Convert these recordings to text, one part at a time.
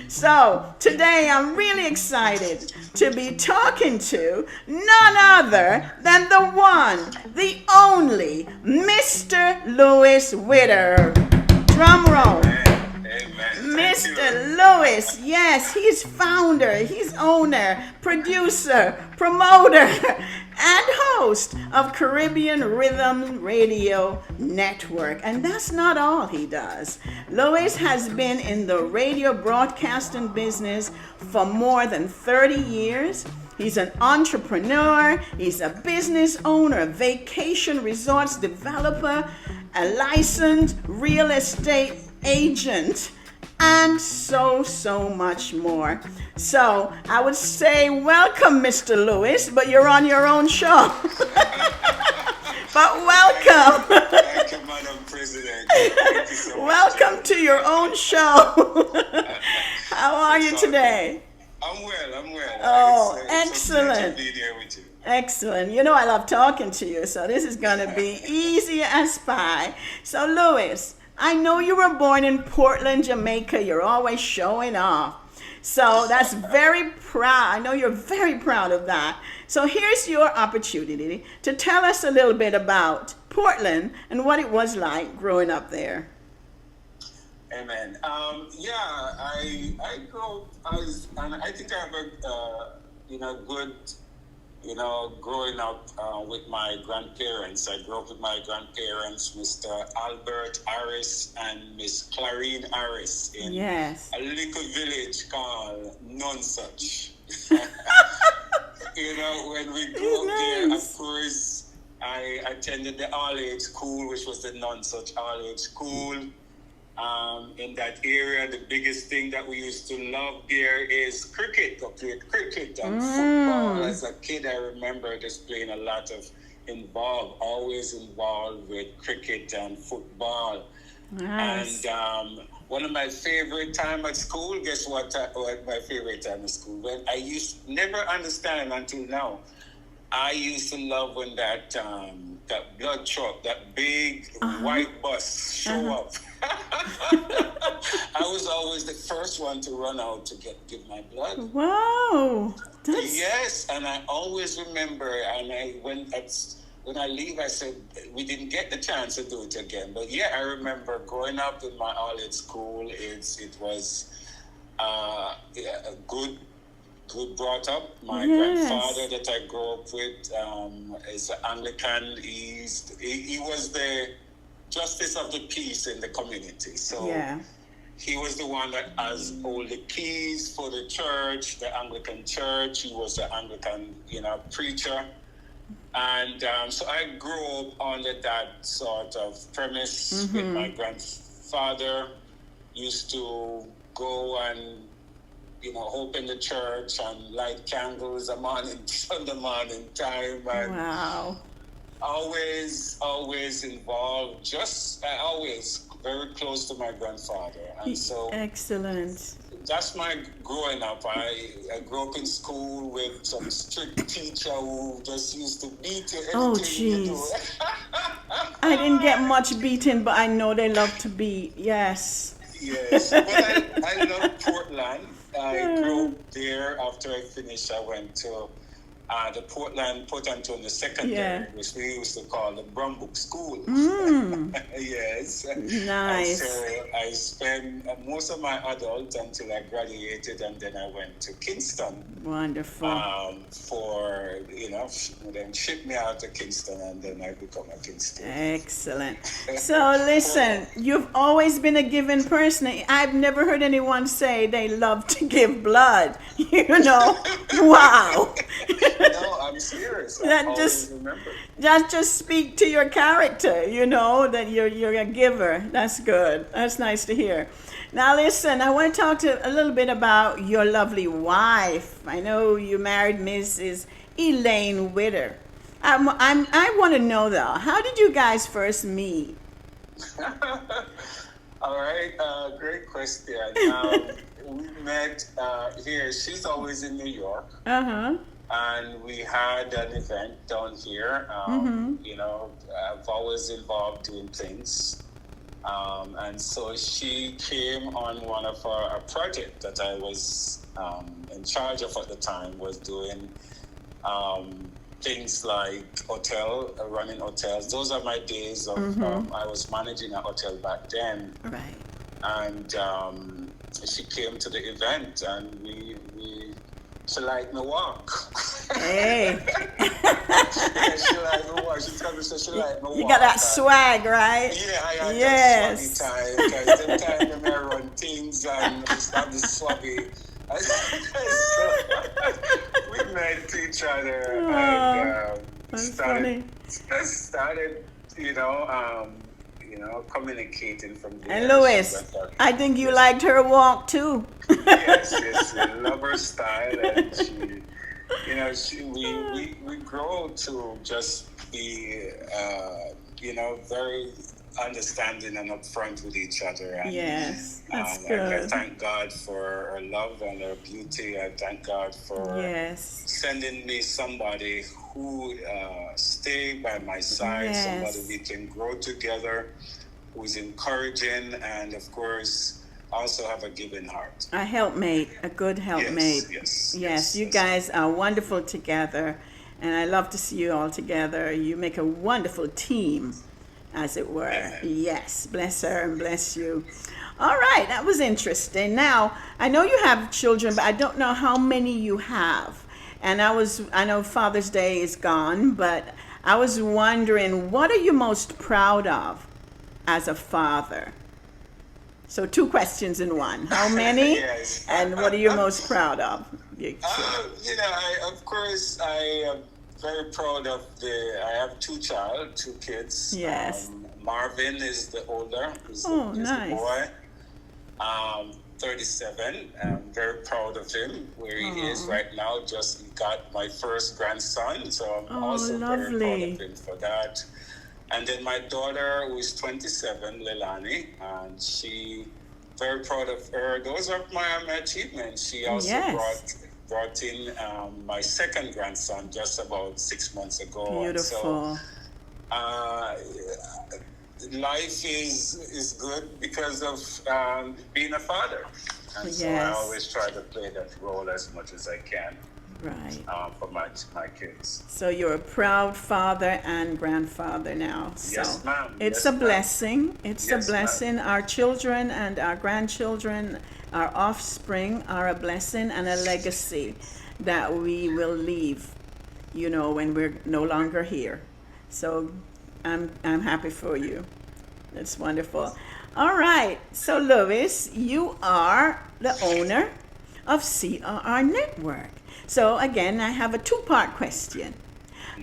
So, today I'm really excited to be talking to none other than the one, the only Mr. Louis Witter. Drum roll. Amen. Amen. Thank you. Mr. Lewis, yes, he's founder, he's owner, producer, promoter, and host of Caribbean Rhythm Radio Network. And that's not all he does. Lewis has been in the radio broadcasting business for more than 30 years. He's an entrepreneur, he's a business owner, vacation resorts developer, a licensed real estate agent, and so much more. So I would say welcome, Mr. Lewis, but you're on your own show. But welcome. Thank you, Madam President. Thank you so much. Welcome to your own show. How are you today? I'm well. Oh, It's a pleasure excellent. to be there with you. Excellent. You know I love talking to you, so this is going to be easy as pie. So, Louis, I know you were born in Portland, Jamaica. You're always showing off. So that's very proud. I know you're very proud of that. So here's your opportunity to tell us a little bit about Portland and what it was like growing up there. Amen. I grew up and I think I have a good growing up with my grandparents. I grew up with my grandparents, Mr. Albert Harris and Miss Clarine Harris in Yes. a little village called Nonsuch. When we grew up there, Nice. of course, I attended the all-age school, which was the Nonsuch all-age school. In that area, the biggest thing that we used to love there is cricket. I played cricket and football. As a kid, I remember just playing a lot of always involved with cricket and football. Nice. And one of my favorite time at school, guess what my favorite time at school? When I used never understand until now. I used to love when that blood truck, that big white bus show up. I was always the first one to run out to give my blood. Wow. That's Yes, and I always remember, and when I leave, I said we didn't get the chance to do it again. But yeah, I remember growing up in my all-age school. It was a good brought up. My Yes. grandfather that I grew up with is an Anglican. He was the justice of the peace in the community. So yeah. he was the one that has all the keys for the church, the Anglican church. He was the Anglican, preacher. And so I grew up under that sort of premise with my grandfather. Used to go and open the church and light candles Sunday morning time, and Wow. always involved, always very close to my grandfather. And so Excellent. that's my growing up. I grew up in school with some strict teacher who just used to beat you Oh, anything you do. jeez. I didn't get much beating, but I know they love to beat. Yes. Yes, but I love Portland. I grew up there. After I finished, I went to the Port Antonio Secondary, which we used to call the Brumbrook School. Yes. Nice. And so I spent most of my adult until I graduated, and then I went to Kingston. Wonderful. Then shipped me out to Kingston, and then I become a Kingston. Excellent. So listen, you've always been a giving person. I've never heard anyone say they love to give blood. Wow. No, I'm serious. I always remember. That just speak to your character, that you're a giver. That's good. That's nice to hear. Now listen, I want to talk a little bit about your lovely wife. I know you married Mrs. Elaine Witter. I want to know though, how did you guys first meet? All right, great question. We met here. She's always in New York. And we had an event down here. I've always involved doing things. And so she came on one of our project that I was in charge of at the time, was doing things like running hotels. Those are my days of, I was managing a hotel back then. Right. And she came to the event, and she liked me walk. Hey. Yeah, she liked me walk. She told me so she liked me walk. You got that swag, right? Yeah, I had Yes. that swaggy time, because the time when I run things and start the swaggy. So we met each other, and started, communicating from there. And Louis, I think you liked her walk too. Yes, I love her style, and we grow to just be, very understanding and upfront with each other. And, yes, that's I good. thank God for her love and her beauty. I thank God for sending me somebody who stay by my side, somebody we can grow together, who's encouraging, and of course also have a giving heart. A helpmate, a good helpmate. Yes, you guys are wonderful together, and I love to see you all together. You make a wonderful team, as it were. Amen. Yes, bless her and bless you. All right, that was interesting. Now, I know you have children, but I don't know how many you have. And I know Father's Day is gone, but I was wondering, what are you most proud of as a father? So 2 questions in one. How many? Yes. And what are you most proud of? I am very proud of I have 2 kids. Yes. Marvin is the older, is nice. the boy. 37. I'm very proud of him, where he is right now. Just got my first grandson, so I'm also very proud of him for that. And then my daughter, who is 27, Leilani, and she, very proud of her. Those are my achievements. She also brought in my second grandson just about 6 months ago. Beautiful. Life is good because of being a father. And so I always try to play that role as much as I can. Right. For my kids. So you're a proud father and grandfather now. So yes, ma'am. It's a blessing. It's a blessing. Ma'am. Our children and our grandchildren, our offspring are a blessing and a legacy that we will leave, when we're no longer here. So I'm happy for you. That's wonderful. All right. So Louis, you are the owner of CRR Network. So again, I have a 2-part question.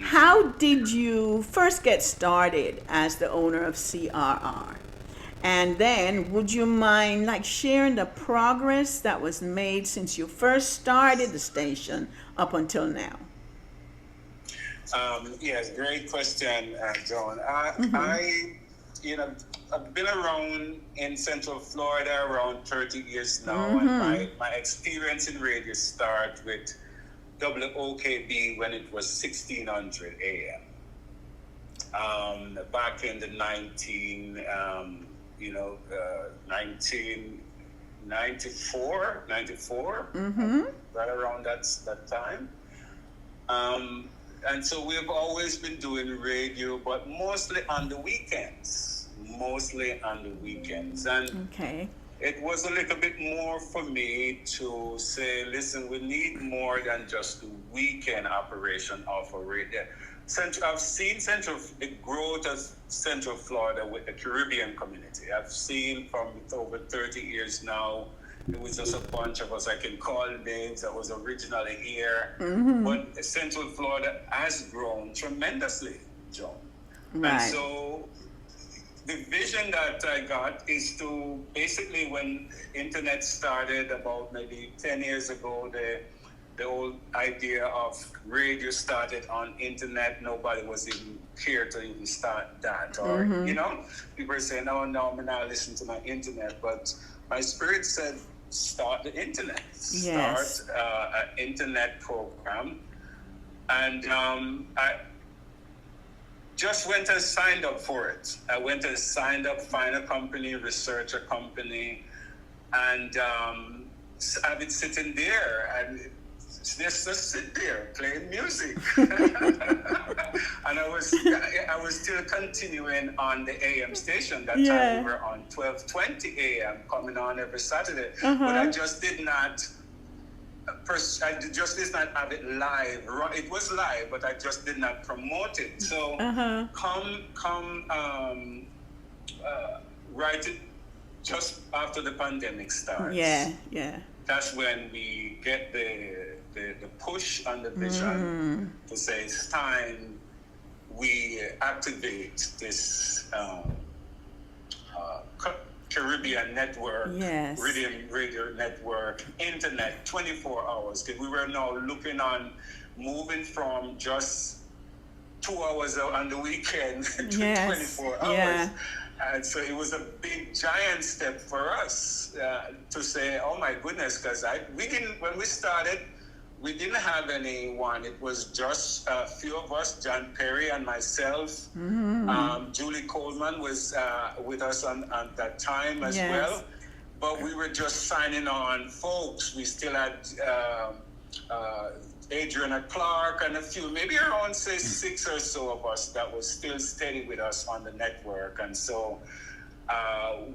How did you first get started as the owner of CRR? And then would you mind sharing the progress that was made since you first started the station up until now? Yes, great question, Joan. I've been around in Central Florida around 30 years now, and my experience in radio started with WOKB when it was 1600 AM. Back in the 1994, right around that time. And so we've always been doing radio, but mostly on the weekends. And it was a little bit more for me to say, listen, we need more than just the weekend operation of a radio. I've seen the growth of Central Florida with the Caribbean community. I've seen from over 30 years now, it was just a bunch of us. I can call names that was originally here. But Central Florida has grown tremendously, John. Right. And so the vision that I got is to basically, when internet started about maybe 10 years ago, the whole idea of radio started on internet. Nobody was even here to even start that. Or, people were saying, oh, no, I'm not listening to my internet. But my spirit said, start the internet. Start an internet program. And just went and signed up for it. I went and signed up, find a company, research a company, and have it sitting there and just sit there playing music. And I was still continuing on the AM station. That time we were on 12:20 AM, coming on every Saturday. But I just did not. I just did not have it live. It was live, but I just did not promote it. So right just after the pandemic starts. Yeah. That's when we get the push and the vision to say it's time we activate this Caribbean network, radio network, internet, 24 hours. Because we were now looking on moving from just 2 hours on the weekend to 24 hours. Yeah. And so it was a big, giant step for us to say, oh my goodness, because when we started, we didn't have anyone. It was just a few of us, John Perry and myself. Julie Coleman was with us on that time as well. But we were just signing on folks. We still had Adriana Clark and a few, maybe around say 6 or so of us that was still steady with us on the network. And so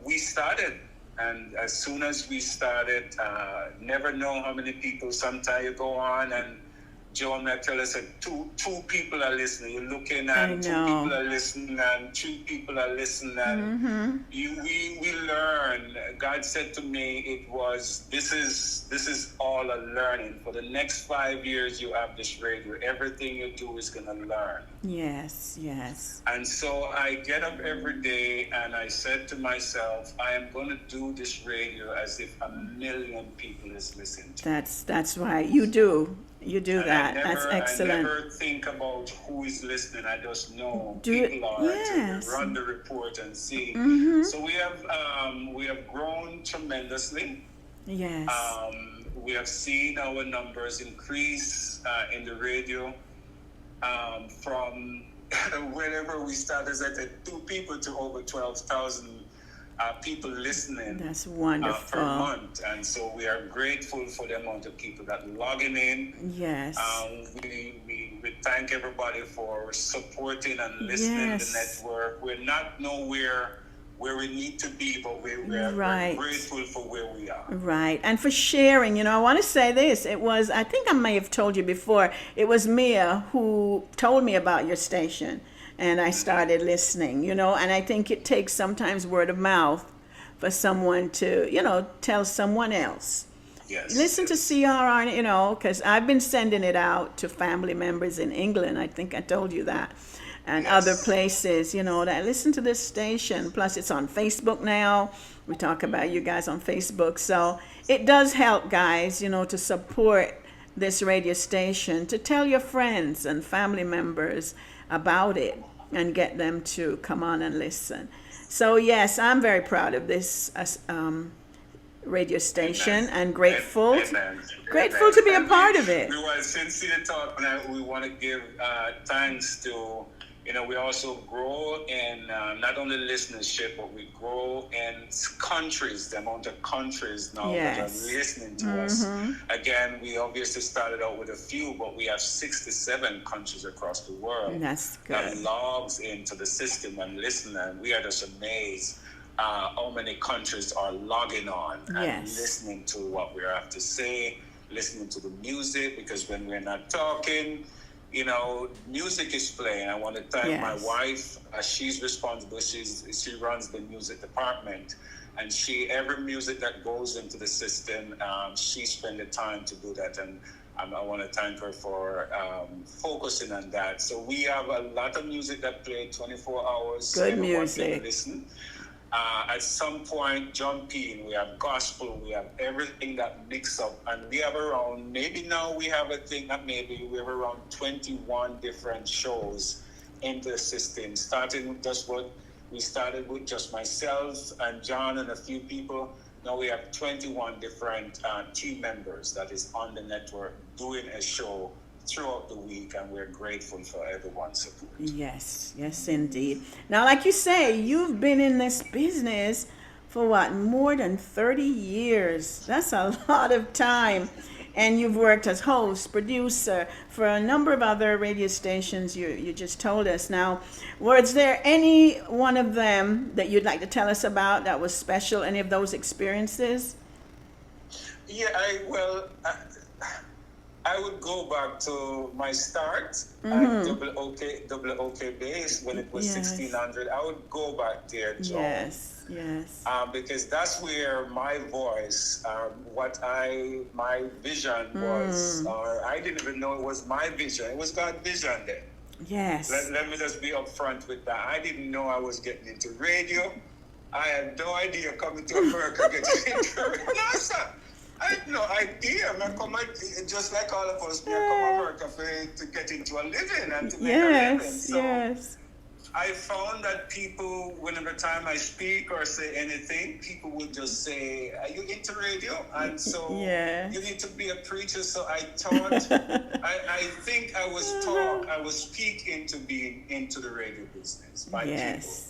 we started. And as soon as we started, never know how many people. Sometimes you go on and Joan might tell us that two people are listening. You're looking and 2 people are listening and 3 people are listening. And we learn. God said to me, it was, this is all a learning. For the next 5 years you have this radio. Everything you do is going to learn. Yes. And so I get up every day and I said to myself, I am going to do this radio as if 1 million people is listening to it. That's right. You do that. That's excellent. I never think about who is listening. I just know people are to run the report and see. So we have grown tremendously. Yes. We have seen our numbers increase in the radio from whenever we started at 2 people to over 12,000 people listening. That's wonderful. Per month. And so we are grateful for the amount of people that logging in. Yes. We thank everybody for supporting and listening to the network. We're not nowhere where we need to be, but we're grateful for where we are. Right. And for sharing, I want to say this. I think I may have told you before, it was Mia who told me about your station. And I started listening, and I think it takes sometimes word of mouth for someone to, tell someone else. Yes. Listen to CRR, because I've been sending it out to family members in England. I think I told you that. And other places, that listen to this station. Plus, it's on Facebook now. We talk about you guys on Facebook. So it does help, guys, to support this radio station, to tell your friends and family members about it and get them to come on and listen. So yes, I'm very proud of this radio station and grateful to be a part of it. We want sincere talk, and we want to give thanks to, we also grow in not only listenership, but we grow in countries, the amount of countries now that are listening to us. Again, we obviously started out with a few, but we have 67 countries across the world. That's good. That logs into the system and listen, and we are just amazed how many countries are logging on and listening to what we have to say, listening to the music, because when we're not talking, music is playing. I want to thank my wife. She's responsible. She runs the music department, and every music that goes into the system, she spends the time to do that. And I want to thank her for focusing on that. So we have a lot of music that plays 24 hours. Good music. Listen. At some point, jumping, we have gospel, we have everything that mix up, and we have around, maybe now we have a thing that maybe we have around 21 different shows in the system, starting with just what we started with, just myself and John and a few people. Now we have 21 different team members that is on the network doing a show throughout the week, and we're grateful for everyone's support. Yes, yes, indeed. Now, like you say, you've been in this business for what, more than 30 years. That's a lot of time. And you've worked as host, producer for a number of other radio stations you just told us. Now, was there any one of them that you'd like to tell us about that was special, any of those experiences? Yeah, I would go back to my start at OK Base when it was Yes. 1600. I would go back there, Joan. Yes, yes. Because that's where my voice, my vision was, or I didn't even know it was my vision. It was God's vision then. Yes. Let me just be upfront with that. I didn't know I was getting into radio. I had no idea coming to America getting into radio. No, sir. I had no idea. Just like all of us, I come America to get into a living and to make a living. So Yes. I found that people, whenever time I speak or say anything, people would just say, "Are you into radio?" And so you need to be a preacher. So I thought, I think I was speak into being into the radio business by people.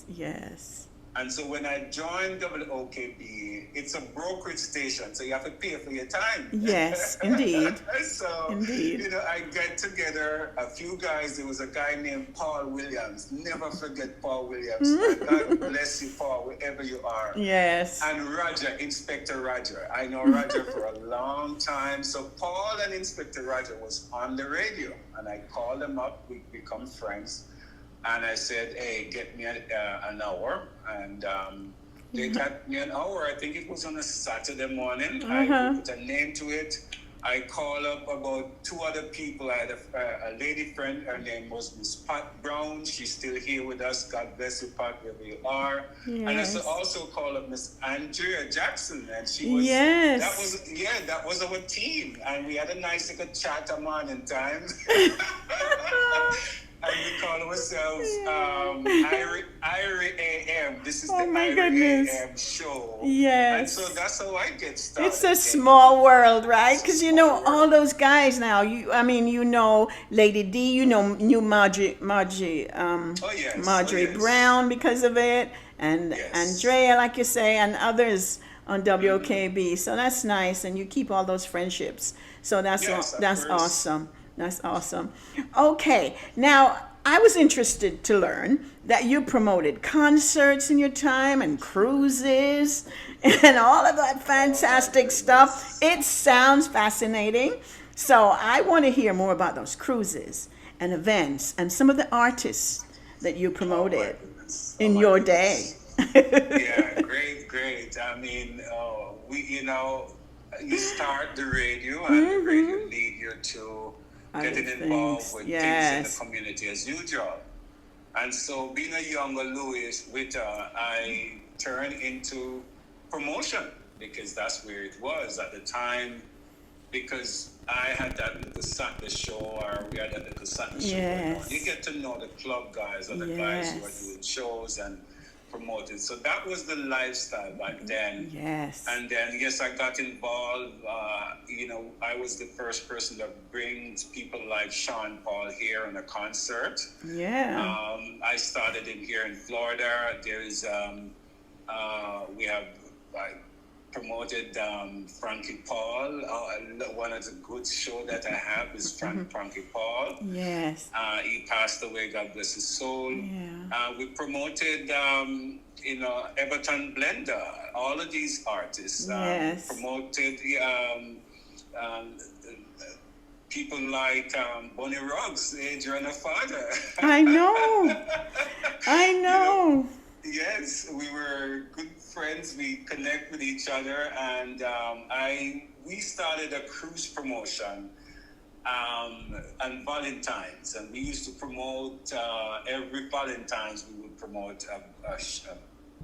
Yes. And so when I joined WOKB, it's a brokerage station, so you have to pay for your time. Yes, indeed. So, Indeed. I get together a few guys. There was a guy named Paul Williams. Never forget Paul Williams. God bless you, Paul, wherever you are. Yes. And Roger, Inspector Roger. I know Roger for a long time. So Paul and Inspector Roger was on the radio, and I called them up. We become friends. And I said, "Hey, get me an hour." And they got me an hour. I think it was on a Saturday morning. I put a name to it. I called up about two other people. I had a lady friend. Her name was Miss Pat Brown. She's still here with us. God bless you, Pat, wherever you are. Yes. And I also called up Miss Andrea Jackson. And she was, that was our team. And we had a nice little chat a morning time. And we call ourselves Irie AM. This is the Irie AM show. Yes. And so that's how I get started. It's a small world, right? Because all those guys now. Lady D. Knew Marjorie Brown because of it, and Andrea, like you say, and others on WOKB. So that's nice, and you keep all those friendships. So that's awesome. That's awesome. Okay, now I was interested to learn that you promoted concerts in your time and cruises and all of that fantastic stuff. It sounds fascinating. So I want to hear more about those cruises and events and some of the artists that you promoted in your day. Yeah, great. I mean, you start the radio and the radio lead you to getting involved with things in the community as usual. And so being a younger Witter, I turned into promotion because that's where it was at the time, because I had that little Saturday show, or we had that little Saturday show going on. You get to know the club guys or the guys who are doing shows and promoted. So that was the lifestyle back then. Yes. And then, I got involved. I was the first person to bring people like Sean Paul here on a concert. Yeah. I started in here in Florida. There's, I promoted Frankie Paul. One of the good show that I have is Frankie Paul. Yes. He passed away, God bless his soul. Yeah. We promoted, Everton Blender, all of these artists. Promoted people like Bonnie Ruggs, Adriana Father. I know. Yes, we were good friends. We connect with each other, and we started a cruise promotion on Valentine's, and we used to promote every Valentine's. We would promote a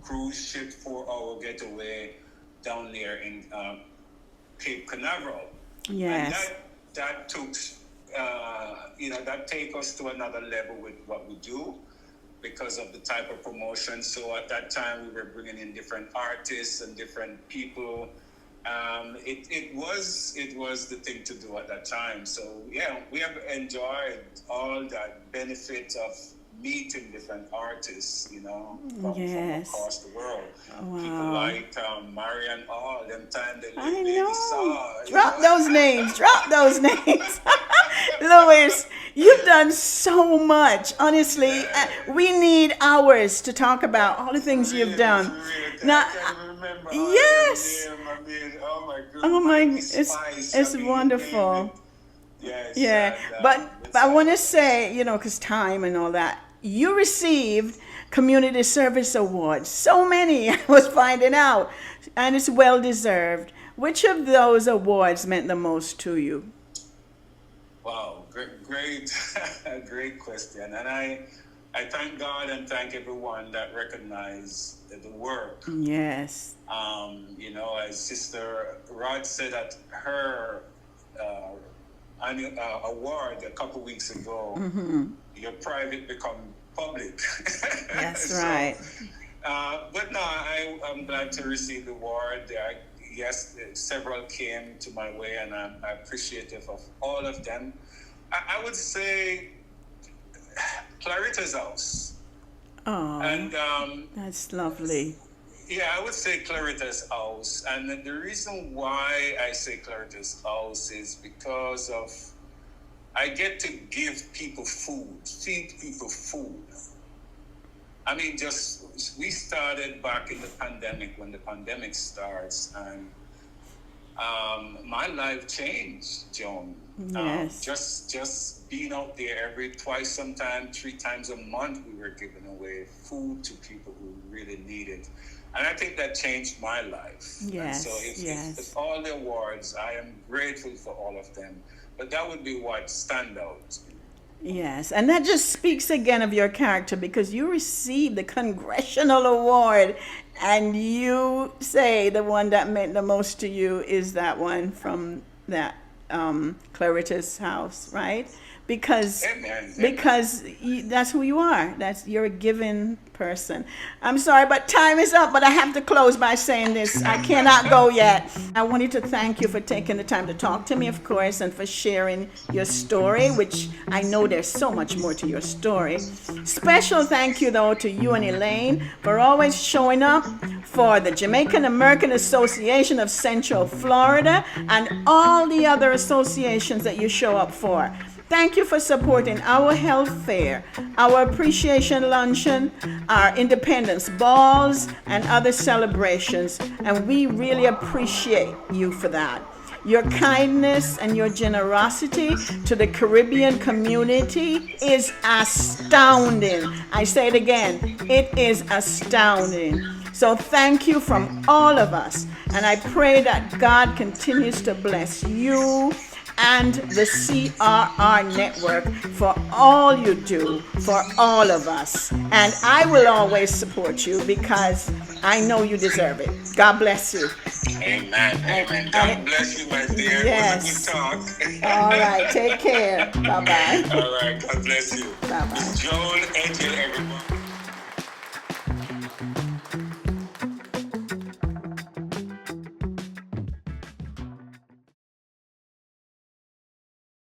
cruise ship 4-hour getaway down there in Cape Canaveral. Yes. And that took that take us to another level with what we do, because of the type of promotion. So at that time, we were bringing in different artists and different people It was the thing to do at that time. So yeah, we have enjoyed all that benefit of meeting different artists, from across the world. Wow. People like Marian All, them time they I Lady know. Saw. Drop those names. Drop those names. Louis, you've done so much. Honestly, we need hours to talk about all the things you've done. Now, I can't remember yes. oh my goodness. Oh my, Spice, it's wonderful. Yes. Yeah, but I want to say, because time and all that, you received Community Service Awards. So many, I was finding out, and it's well deserved. Which of those awards meant the most to you? Wow, great, great question. And I thank God and thank everyone that recognized the work. Yes. As Sister Rod said at her award a couple weeks ago, your private become public. That's right. But no, I'm glad to receive the award. Yes, several came to my way, and I'm appreciative of all of them. I would say Clarita's House. Oh, and that's lovely. Yeah, I would say Clarita's House. And the reason why I say Clarita's House is because of I get to give people food, feed people food. I mean, we started back in the pandemic, when the pandemic starts, and my life changed, Joan. Yes. Just being out there twice, sometimes 3 times a month, we were giving away food to people who really need it. And I think that changed my life. Yes. And so if all the awards, I am grateful for all of them. But that would be what stand out. Yes, and that just speaks again of your character, because you received the Congressional Award, and you say the one that meant the most to you is that one from that Clarita's House, right? Because that's who you are. You're a giving person. I'm sorry, but time is up, but I have to close by saying this. I cannot go yet. I wanted to thank you for taking the time to talk to me, of course, and for sharing your story, which I know there's so much more to your story. Special thank you, though, to you and Elaine for always showing up for the Jamaican American Association of Central Florida and all the other associations that you show up for. Thank you for supporting our health fair, our appreciation luncheon, our independence balls, and other celebrations. And we really appreciate you for that. Your kindness and your generosity to the Caribbean community is astounding. I say it again, it is astounding. So thank you from all of us. And I pray that God continues to bless you and the CRR Network for all you do for all of us. And I will always support you because I know you deserve it. God bless you. Amen. Amen. God bless you, my dear. Yes. It was a good talk. All right. Take care. Bye-bye. All right. God bless you. Bye-bye. Joan Edghill, everyone.